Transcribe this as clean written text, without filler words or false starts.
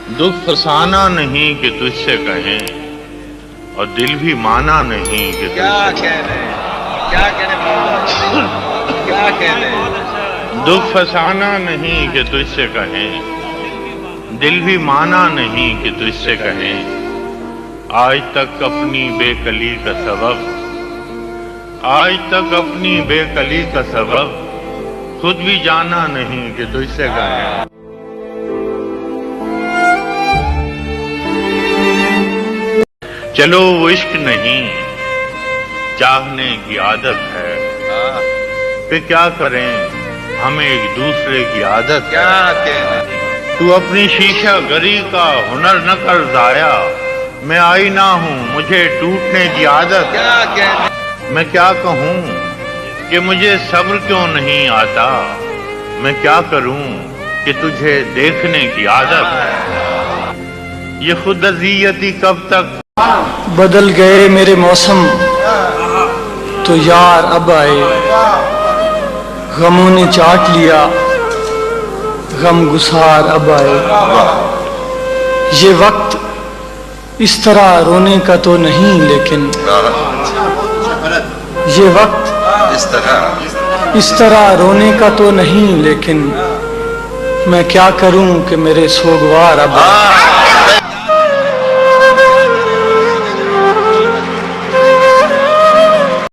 दुख फसाना नहीं कि तुझसे कहें, और दिल भी माना नहीं कि क्या तुझसे कहने, क्या कहने मौला, क्या कहने। दुख फसाना नहीं कि तुझसे कहें, दिल भी माना नहीं कि तुझसे कहें। आज तक अपनी बेकली का सबब, आज तक अपनी बेकली का सबब खुद भी जाना नहीं कि तुझसे कहें। चलो वो इश्क नहीं, चाहने की आदत है, कि क्या करें हमें एक दूसरे की आदत है। क्या कहने, तू अपनी शीशा गरी का हुनर न कर जाया, मैं आईना हूँ मुझे टूटने की आदत है। क्या कहने, मैं क्या कहूँ कि मुझे सब्र क्यों नहीं आता, मैं क्या करूँ कि तुझे देखने की आदत है। ये खुद अज़ियती कब तक। बदल गए मेरे मौसम तो यार अब आए, गमों ने चाट लिया गम गुसार अब आए। ये वक्त इस तरह रोने का तो नहीं, लेकिन ये वक्त इस तरह रोने का तो नहीं, लेकिन मैं क्या करूं कि मेरे सोगवार अब आए।